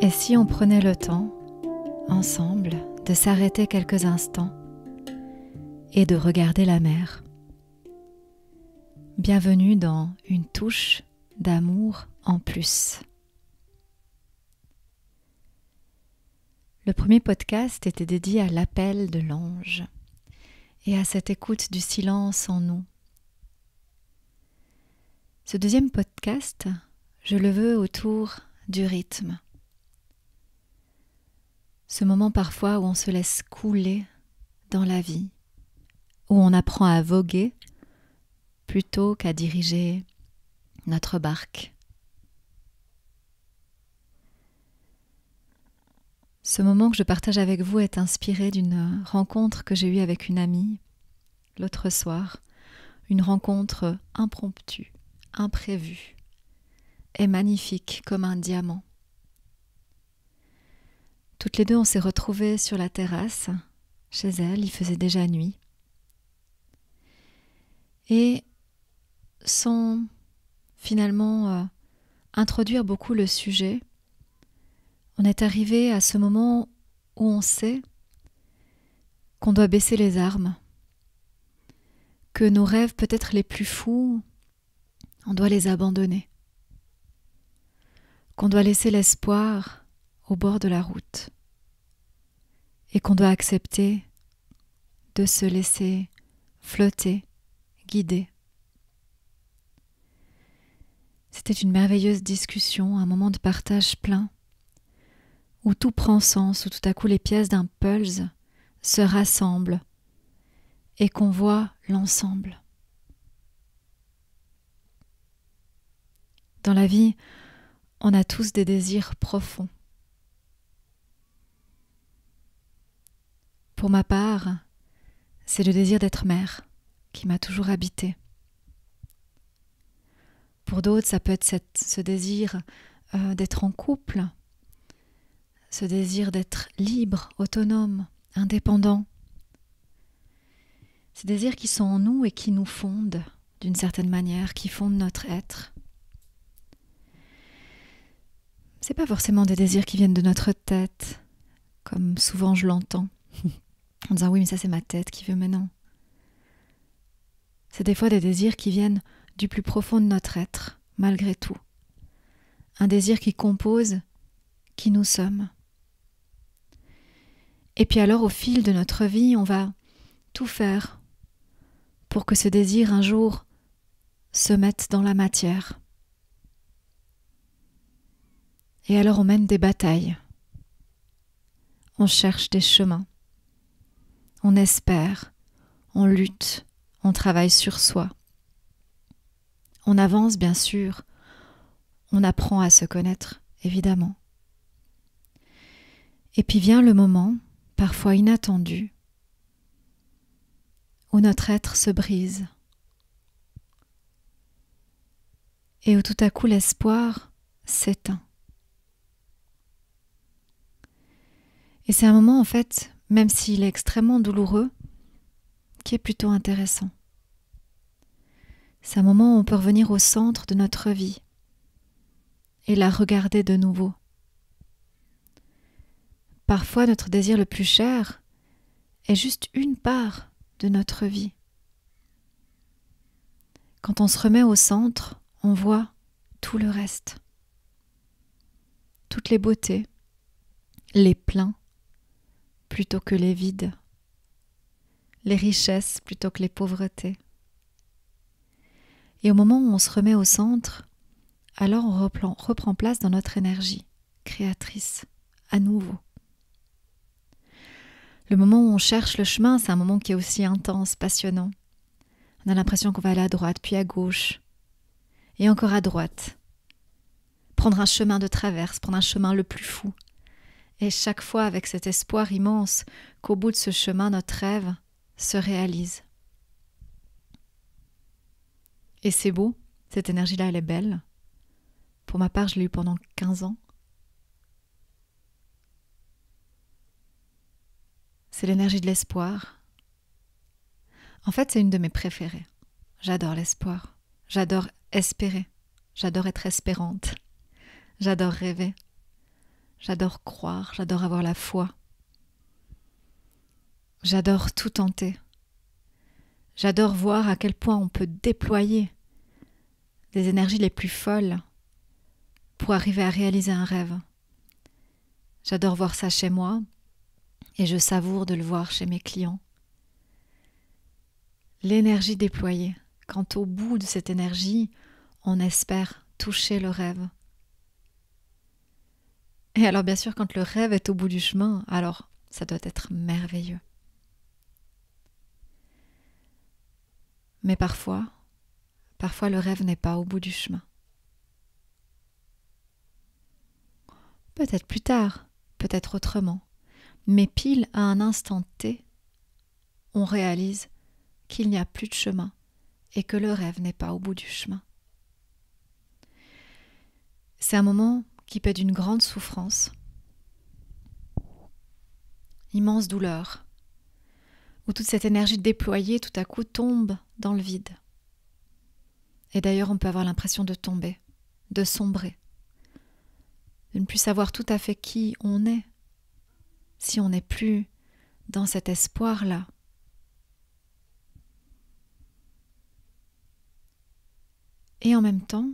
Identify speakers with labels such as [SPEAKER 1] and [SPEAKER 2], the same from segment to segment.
[SPEAKER 1] Et si on prenait le temps, ensemble, de s'arrêter quelques instants et de regarder la mer? Bienvenue dans une touche d'amour en plus. Le premier podcast était dédié à l'appel de l'ange et à cette écoute du silence en nous. Ce deuxième podcast, je le veux autour du rythme. Ce moment parfois où on se laisse couler dans la vie, où on apprend à voguer plutôt qu'à diriger notre barque. Ce moment que je partage avec vous est inspiré d'une rencontre que j'ai eue avec une amie l'autre soir, une rencontre impromptue, imprévue et magnifique comme un diamant. Toutes les deux, on s'est retrouvées sur la terrasse, chez elle, il faisait déjà nuit. Et sans finalement introduire beaucoup le sujet, on est arrivé à ce moment où on sait qu'on doit baisser les armes, que nos rêves peut-être les plus fous, on doit les abandonner, qu'on doit laisser l'espoir au bord de la route et qu'on doit accepter de se laisser flotter, guider. C'était une merveilleuse discussion, un moment de partage plein, où tout prend sens, où tout à coup les pièces d'un puzzle se rassemblent et qu'on voit l'ensemble. Dans la vie, on a tous des désirs profonds. Pour ma part, c'est le désir d'être mère qui m'a toujours habité. Pour d'autres, ça peut être ce désir d'être en couple, ce désir d'être libre, autonome, indépendant. Ces désirs qui sont en nous et qui nous fondent d'une certaine manière, qui fondent notre être. C'est pas forcément des désirs qui viennent de notre tête, comme souvent je l'entends, en disant oui mais ça c'est ma tête qui veut, mais non. C'est des fois des désirs qui viennent du plus profond de notre être, malgré tout. Un désir qui compose qui nous sommes. Et puis alors au fil de notre vie, on va tout faire pour que ce désir un jour se mette dans la matière. Et alors on mène des batailles. On cherche des chemins. On espère, on lutte, on travaille sur soi. On avance bien sûr, on apprend à se connaître, évidemment. Et puis vient le moment, parfois inattendu, où notre être se brise et où tout à coup l'espoir s'éteint. Et c'est un moment en fait, même s'il est extrêmement douloureux, qui est plutôt intéressant. C'est un moment où on peut revenir au centre de notre vie et la regarder de nouveau. Parfois, notre désir le plus cher est juste une part de notre vie. Quand on se remet au centre, on voit tout le reste. Toutes les beautés, les pleins plutôt que les vides, les richesses plutôt que les pauvretés. Et au moment où on se remet au centre, alors on reprend place dans notre énergie créatrice, à nouveau. Le moment où on cherche le chemin, c'est un moment qui est aussi intense, passionnant. On a l'impression qu'on va aller à droite, puis à gauche, et encore à droite. Prendre un chemin de traverse, prendre un chemin le plus fou. Et chaque fois avec cet espoir immense qu'au bout de ce chemin, notre rêve se réalise. Et c'est beau, cette énergie-là, elle est belle. Pour ma part, je l'ai eue pendant 15 ans. C'est l'énergie de l'espoir. En fait, c'est une de mes préférées. J'adore l'espoir. J'adore espérer. J'adore être espérante. J'adore rêver. j'adore croire, j'adore avoir la foi. J'adore tout tenter. J'adore voir à quel point on peut déployer des énergies les plus folles pour arriver à réaliser un rêve. J'adore voir ça chez moi et je savoure de le voir chez mes clients. L'énergie déployée, quand au bout de cette énergie, on espère toucher le rêve. Et alors bien sûr, quand le rêve est au bout du chemin, alors ça doit être merveilleux. Mais parfois le rêve n'est pas au bout du chemin. Peut-être plus tard, peut-être autrement, mais pile à un instant T, on réalise qu'il n'y a plus de chemin et que le rêve n'est pas au bout du chemin. C'est un moment qui peut être d'une grande souffrance, immense douleur, où toute cette énergie déployée tout à coup tombe dans le vide. Et d'ailleurs, on peut avoir l'impression de tomber, de sombrer, de ne plus savoir tout à fait qui on est, si on n'est plus dans cet espoir-là. Et en même temps,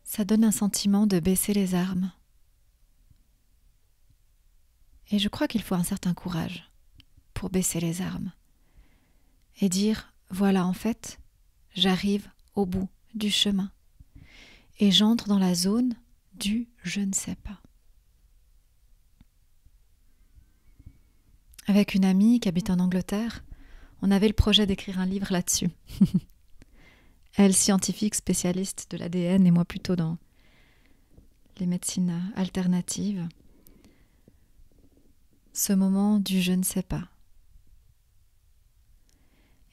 [SPEAKER 1] ça donne un sentiment de baisser les armes. Et je crois qu'il faut un certain courage pour baisser les armes et dire, voilà, en fait, j'arrive au bout du chemin et j'entre dans la zone du je ne sais pas. Avec une amie qui habite en Angleterre, on avait le projet d'écrire un livre là-dessus. Elle, scientifique, spécialiste de l'ADN, et moi plutôt dans les médecines alternatives. Ce moment du je ne sais pas.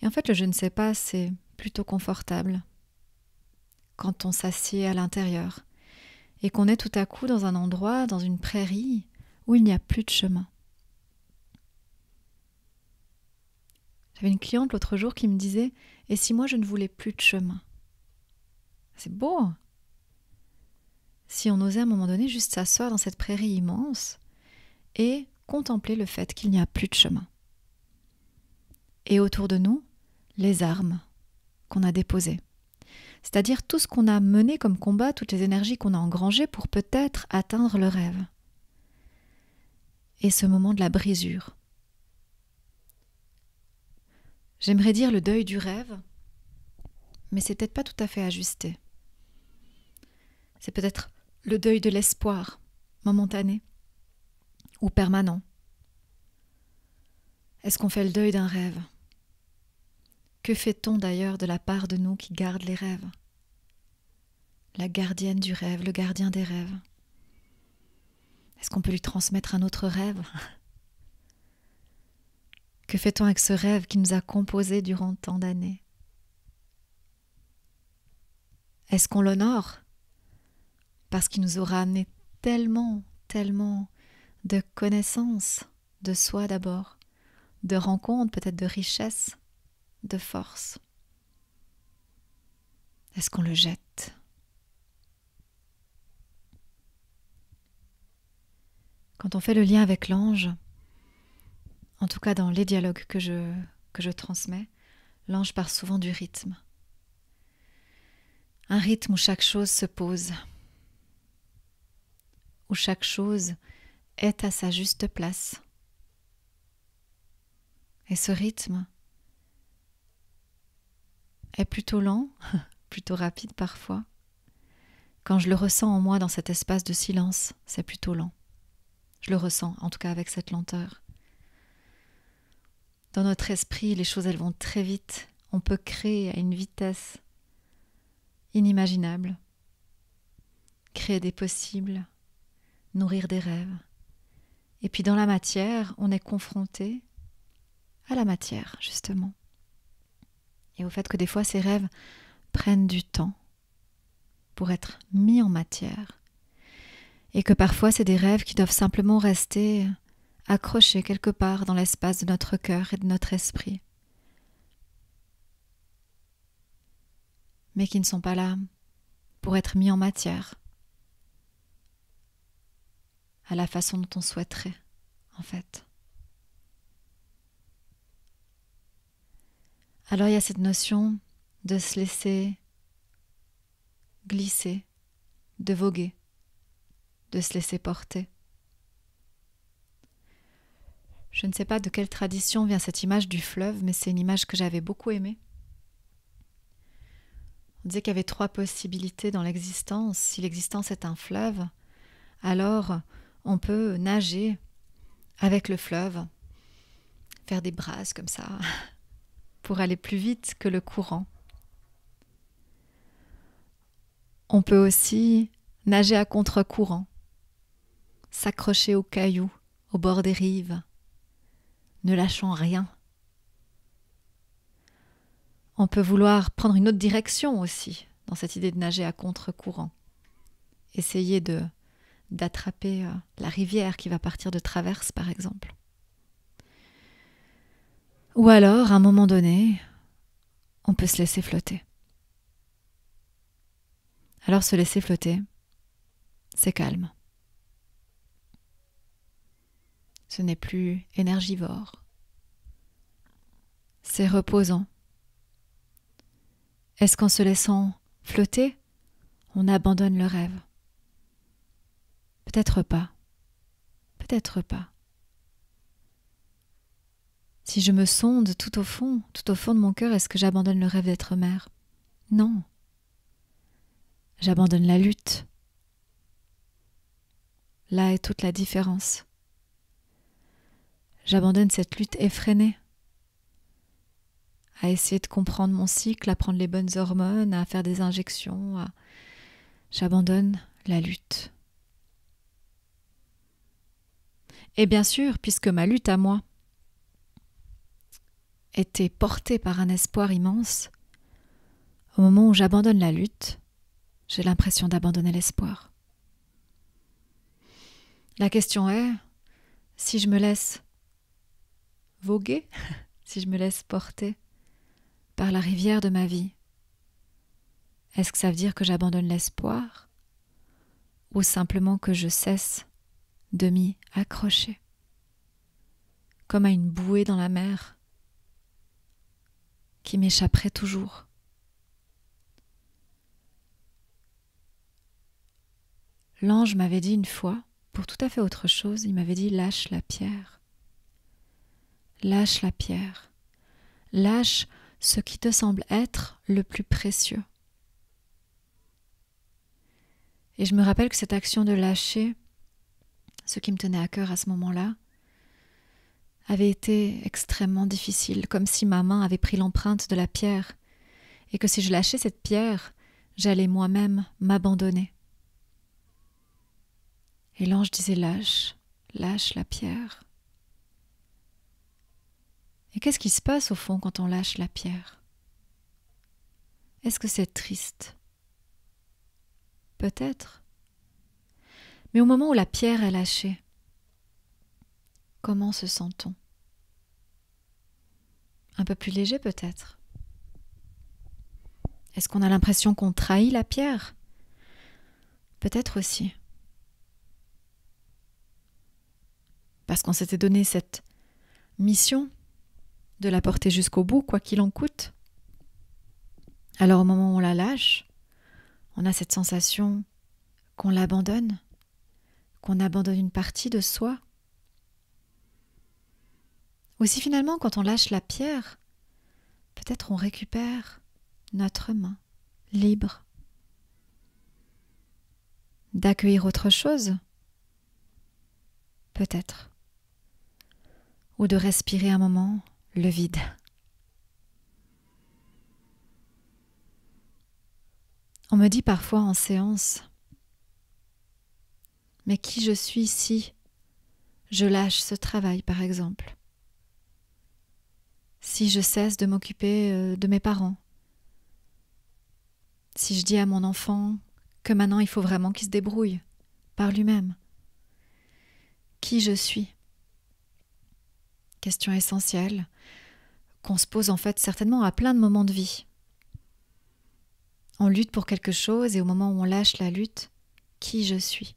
[SPEAKER 1] Et en fait, le je ne sais pas, c'est plutôt confortable quand on s'assied à l'intérieur et qu'on est tout à coup dans un endroit, dans une prairie, où il n'y a plus de chemin. J'avais une cliente l'autre jour qui me disait « Et si moi je ne voulais plus de chemin ?» C'est beau, hein. Si on osait à un moment donné juste s'asseoir dans cette prairie immense et contempler le fait qu'il n'y a plus de chemin. Et autour de nous, les armes qu'on a déposées. C'est-à-dire tout ce qu'on a mené comme combat, toutes les énergies qu'on a engrangées pour peut-être atteindre le rêve. Et ce moment de la brisure. J'aimerais dire le deuil du rêve, mais c'est peut-être pas tout à fait ajusté. C'est peut-être le deuil de l'espoir, momentané ou permanent. Est-ce qu'on fait le deuil d'un rêve ? Que fait-on d'ailleurs de la part de nous qui garde les rêves ? La gardienne du rêve, le gardien des rêves. Est-ce qu'on peut lui transmettre un autre rêve ? Que fait-on avec ce rêve qui nous a composé durant tant d'années ? Est-ce qu'on l'honore ? Parce qu'il nous aura amené tellement de connaissances de soi d'abord, de rencontres, peut-être de richesses, de force. Est-ce qu'on le jette ? Quand on fait le lien avec l'ange, en tout cas dans les dialogues que je transmets, l'ange part souvent du rythme. Un rythme où chaque chose se pose, où chaque chose est à sa juste place. Et ce rythme est plutôt lent, plutôt rapide parfois. Quand je le ressens en moi dans cet espace de silence, c'est plutôt lent. Je le ressens, en tout cas avec cette lenteur. Dans notre esprit, les choses elles vont très vite. On peut créer à une vitesse inimaginable, créer des possibles, nourrir des rêves. Et puis dans la matière, on est confronté à la matière, justement. Et au fait que des fois, ces rêves prennent du temps pour être mis en matière. Et que parfois, c'est des rêves qui doivent simplement rester accrochés quelque part dans l'espace de notre cœur et de notre esprit. Mais qui ne sont pas là pour être mis en matière. à la façon dont on souhaiterait, en fait. Alors il y a cette notion de se laisser glisser, de voguer, de se laisser porter. Je ne sais pas de quelle tradition vient cette image du fleuve, mais c'est une image que j'avais beaucoup aimée. On disait qu'il y avait 3 possibilités dans l'existence. Si l'existence est un fleuve, alors on peut nager avec le fleuve, faire des brasses comme ça, pour aller plus vite que le courant. On peut aussi nager à contre-courant, s'accrocher aux cailloux, au bord des rives, ne lâchant rien. On peut vouloir prendre une autre direction aussi, dans cette idée de nager à contre-courant. Essayer d'attraper la rivière qui va partir de traverse, par exemple. Ou alors, à un moment donné, on peut se laisser flotter. Alors se laisser flotter, c'est calme. Ce n'est plus énergivore. C'est reposant. Est-ce qu'en se laissant flotter, on abandonne le rêve? Peut-être pas. Peut-être pas. Si je me sonde tout au fond de mon cœur, est-ce que j'abandonne le rêve d'être mère? Non. J'abandonne la lutte. Là est toute la différence. J'abandonne cette lutte effrénée, à essayer de comprendre mon cycle, à prendre les bonnes hormones, à faire des injections. J'abandonne la lutte. Et bien sûr, puisque ma lutte à moi était portée par un espoir immense, au moment où j'abandonne la lutte, j'ai l'impression d'abandonner l'espoir. La question est, si je me laisse voguer, si je me laisse porter par la rivière de ma vie, est-ce que ça veut dire que j'abandonne l'espoir ou simplement que je cesse de m'y accrocher, comme à une bouée dans la mer qui m'échapperait toujours? L'ange m'avait dit une fois, pour tout à fait autre chose, il m'avait dit « lâche la pierre ». Lâche la pierre. Lâche ce qui te semble être le plus précieux. Et je me rappelle que cette action de lâcher, ce qui me tenait à cœur à ce moment-là, avait été extrêmement difficile, comme si ma main avait pris l'empreinte de la pierre, et que si je lâchais cette pierre, j'allais moi-même m'abandonner. Et l'ange disait « lâche, lâche la pierre ». Et qu'est-ce qui se passe au fond quand on lâche la pierre? Est-ce que c'est triste? Peut-être. Mais au moment où la pierre est lâchée, comment se sent-on? Un peu plus léger peut-être. Est-ce qu'on a l'impression qu'on trahit la pierre? Peut-être aussi. Parce qu'on s'était donné cette mission de la porter jusqu'au bout, quoi qu'il en coûte. Alors au moment où on la lâche, on a cette sensation qu'on l'abandonne, qu'on abandonne une partie de soi. Ou si finalement, quand on lâche la pierre, peut-être on récupère notre main, libre, d'accueillir autre chose, peut-être, ou de respirer un moment le vide. On me dit parfois en séance, mais qui je suis si je lâche ce travail, par exemple? Si je cesse de m'occuper de mes parents? Si je dis à mon enfant que maintenant il faut vraiment qu'il se débrouille par lui-même? Qui je suis? Question essentielle qu'on se pose en fait certainement à plein de moments de vie. On lutte pour quelque chose et au moment où on lâche la lutte, qui je suis?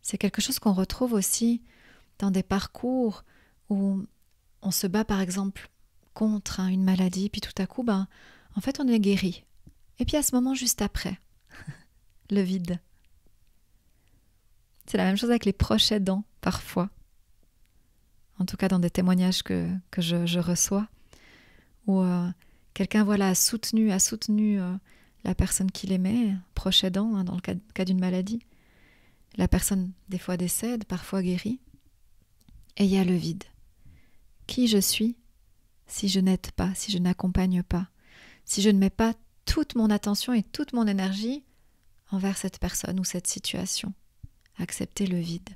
[SPEAKER 1] C'est quelque chose qu'on retrouve aussi dans des parcours où on se bat par exemple contre une maladie, puis tout à coup, en fait on est guéri. Et puis à ce moment juste après, le vide. C'est la même chose avec les proches aidants parfois. En tout cas dans des témoignages que je reçois, où quelqu'un a soutenu la personne qu'il aimait, proche aidant, dans le cas d'une maladie. La personne des fois décède, parfois guérit, et il y a le vide. Qui je suis si je n'aide pas, si je n'accompagne pas, si je ne mets pas toute mon attention et toute mon énergie envers cette personne ou cette situation. Accepter le vide.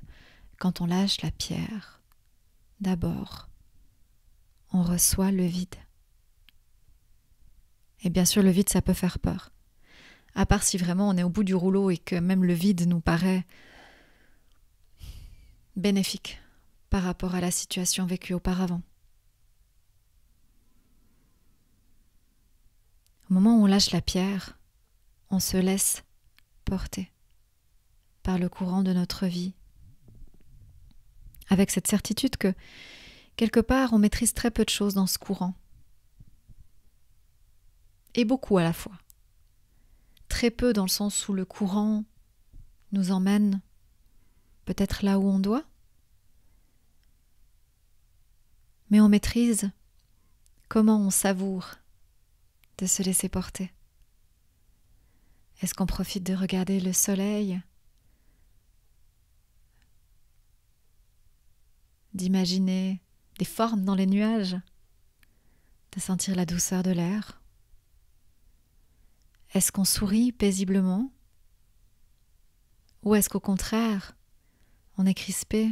[SPEAKER 1] Quand on lâche la pierre, d'abord, on reçoit le vide. Et bien sûr, le vide, ça peut faire peur. À part si vraiment on est au bout du rouleau et que même le vide nous paraît bénéfique par rapport à la situation vécue auparavant. Au moment où on lâche la pierre, on se laisse porter par le courant de notre vie, avec cette certitude que, quelque part, on maîtrise très peu de choses dans ce courant. Et beaucoup à la fois. Très peu dans le sens où le courant nous emmène peut-être là où on doit, mais on maîtrise comment on savoure de se laisser porter. Est-ce qu'on profite de regarder le soleil, d'imaginer des formes dans les nuages, de sentir la douceur de l'air? Est-ce qu'on sourit paisiblement? Ou est-ce qu'au contraire, on est crispé,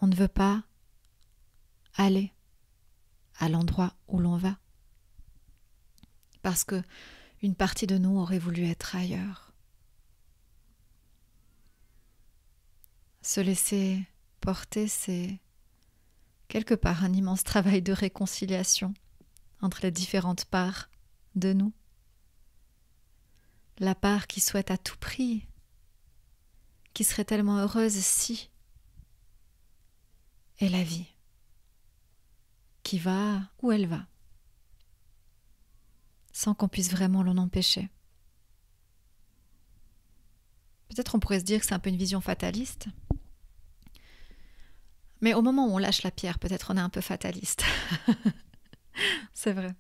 [SPEAKER 1] on ne veut pas aller à l'endroit où l'on va? Parce que une partie de nous aurait voulu être ailleurs. Se laisser porter, c'est quelque part un immense travail de réconciliation entre les différentes parts de nous. La part qui souhaite à tout prix, qui serait tellement heureuse si, et la vie, qui va où elle va, sans qu'on puisse vraiment l'en empêcher. Peut-être on pourrait se dire que c'est un peu une vision fataliste, mais au moment où on lâche la pierre, peut-être on est un peu fataliste. C'est vrai.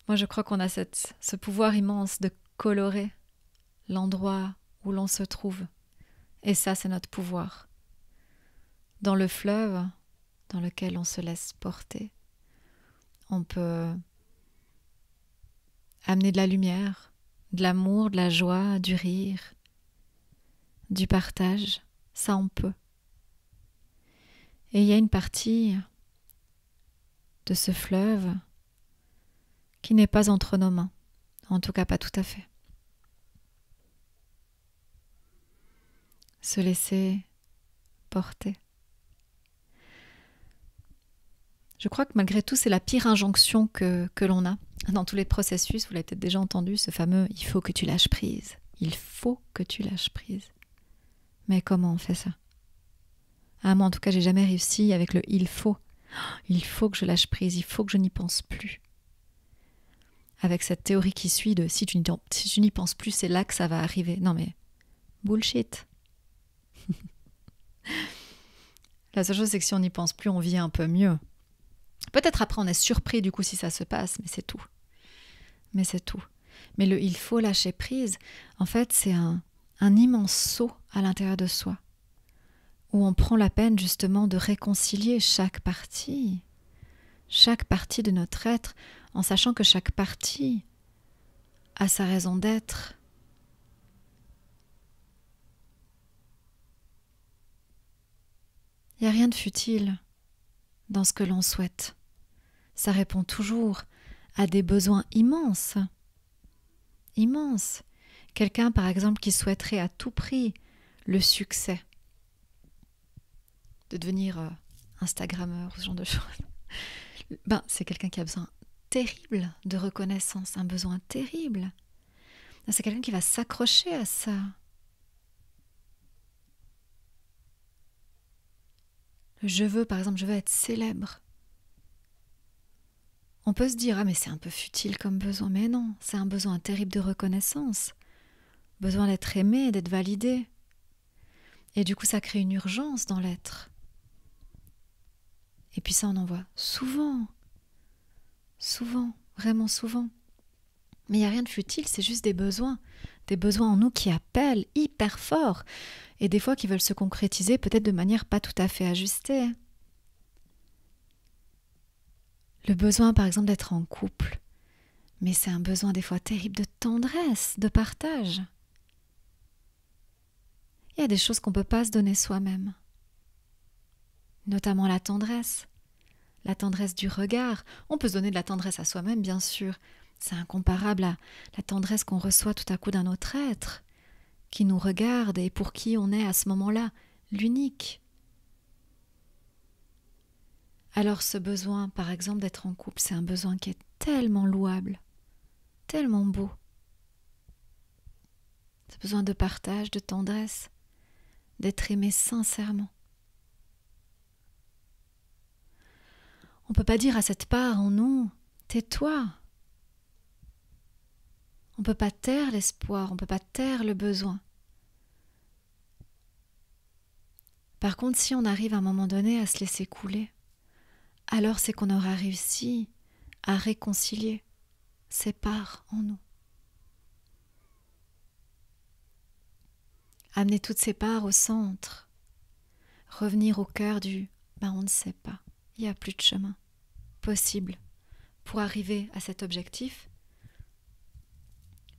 [SPEAKER 1] Moi, je crois qu'on a ce pouvoir immense de colorer l'endroit où l'on se trouve. Et ça, c'est notre pouvoir. Dans le fleuve dans lequel on se laisse porter, on peut amener de la lumière, de l'amour, de la joie, du rire, du partage. Ça, on peut. Et il y a une partie de ce fleuve qui n'est pas entre nos mains. En tout cas, pas tout à fait. Se laisser porter. Je crois que malgré tout, c'est la pire injonction que l'on a. Dans tous les processus, vous l'avez peut-être déjà entendu, ce fameux « il faut que tu lâches prise ». Il faut que tu lâches prise. Mais comment on fait ça? Moi, en tout cas, j'ai jamais réussi avec le « il faut ». Il faut que je lâche prise, il faut que je n'y pense plus. Avec cette théorie qui suit de si tu n'y penses plus, c'est là que ça va arriver. Non mais, bullshit. La seule chose, c'est que si on n'y pense plus, on vit un peu mieux. Peut-être après, on est surpris du coup si ça se passe, mais c'est tout. Mais le « il faut lâcher prise », en fait, c'est un immense saut à l'intérieur de soi, où on prend la peine justement de réconcilier chaque partie de notre être, en sachant que chaque partie a sa raison d'être. Il n'y a rien de futile dans ce que l'on souhaite. Ça répond toujours à des besoins immenses. Immenses. Quelqu'un, par exemple, qui souhaiterait à tout prix le succès, de devenir Instagrammeur, ce genre de choses. C'est quelqu'un qui a besoin terrible de reconnaissance, un besoin terrible. C'est quelqu'un qui va s'accrocher à ça. Je veux, par exemple, je veux être célèbre. On peut se dire, ah mais c'est un peu futile comme besoin. Mais non, c'est un besoin terrible de reconnaissance. Besoin d'être aimé, d'être validé. Et du coup, ça crée une urgence dans l'être. Et puis ça, on en voit souvent. Souvent, vraiment souvent. Mais il n'y a rien de futile, c'est juste des besoins. Des besoins en nous qui appellent hyper fort. Et des fois qui veulent se concrétiser peut-être de manière pas tout à fait ajustée. Le besoin, par exemple, d'être en couple. Mais c'est un besoin des fois terrible de tendresse, de partage. Il y a des choses qu'on ne peut pas se donner soi-même. Notamment la tendresse du regard. On peut se donner de la tendresse à soi-même, bien sûr. C'est incomparable à la tendresse qu'on reçoit tout à coup d'un autre être, qui nous regarde et pour qui on est à ce moment-là l'unique. Alors ce besoin, par exemple, d'être en couple, c'est un besoin qui est tellement louable, tellement beau. Ce besoin de partage, de tendresse, d'être aimé sincèrement. On ne peut pas dire à cette part en nous, tais-toi. On ne peut pas taire l'espoir, on ne peut pas taire le besoin. Par contre, si on arrive à un moment donné à se laisser couler, alors c'est qu'on aura réussi à réconcilier ces parts en nous. Amener toutes ces parts au centre, revenir au cœur du « on ne sait pas, il n'y a plus de chemin possible pour arriver à cet objectif ».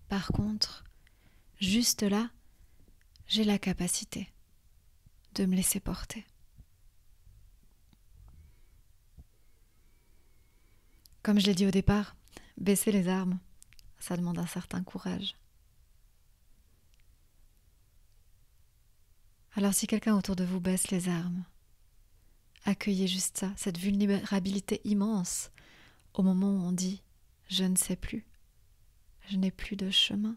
[SPEAKER 1] Par contre, juste là, j'ai la capacité de me laisser porter. Comme je l'ai dit au départ, baisser les armes, ça demande un certain courage. Alors si quelqu'un autour de vous baisse les armes, accueillez juste ça, cette vulnérabilité immense au moment où on dit « je ne sais plus, je n'ai plus de chemin ».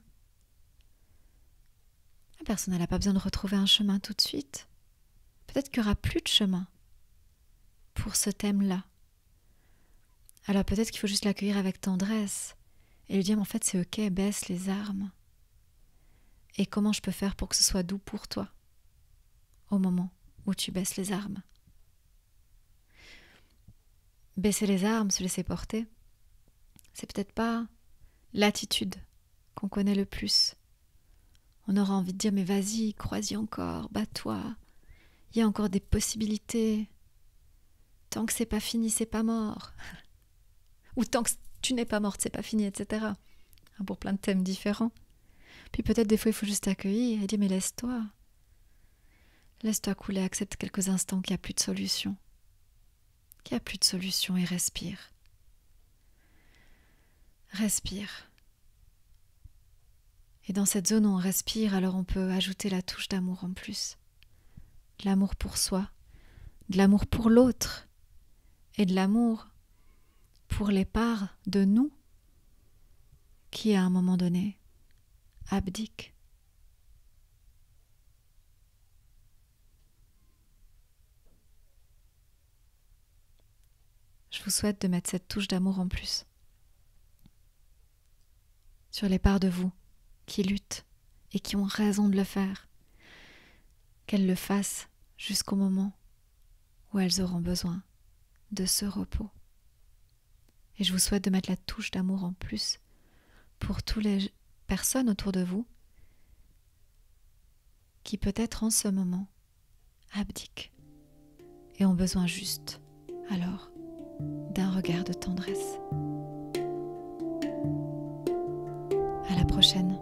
[SPEAKER 1] La personne n'a pas besoin de retrouver un chemin tout de suite. Peut-être qu'il n'y aura plus de chemin pour ce thème-là. Alors peut-être qu'il faut juste l'accueillir avec tendresse et lui dire « en fait c'est ok, baisse les armes ». Et comment je peux faire pour que ce soit doux pour toi au moment où tu baisses les armes. Baisser les armes, se laisser porter, c'est peut-être pas l'attitude qu'on connaît le plus. On aura envie de dire mais vas-y, crois-y encore, bats-toi, il y a encore des possibilités. Tant que c'est pas fini, c'est pas mort. Ou tant que tu n'es pas morte, c'est pas fini, etc. Pour plein de thèmes différents. Puis peut-être des fois il faut juste accueillir et dire mais laisse-toi. Laisse-toi couler, accepte quelques instants qu'il n'y a plus de solution. Qu'il n'y a plus de solution et respire. Respire. Et dans cette zone où on respire, alors on peut ajouter la touche d'amour en plus. De l'amour pour soi, de l'amour pour l'autre et de l'amour pour les parts de nous qui, à un moment donné, abdiquent. Je vous souhaite de mettre cette touche d'amour en plus sur les parts de vous qui luttent et qui ont raison de le faire, qu'elles le fassent jusqu'au moment où elles auront besoin de ce repos. Et je vous souhaite de mettre la touche d'amour en plus pour toutes les personnes autour de vous qui peut-être en ce moment abdiquent et ont besoin juste alors d'un regard de tendresse. À la prochaine.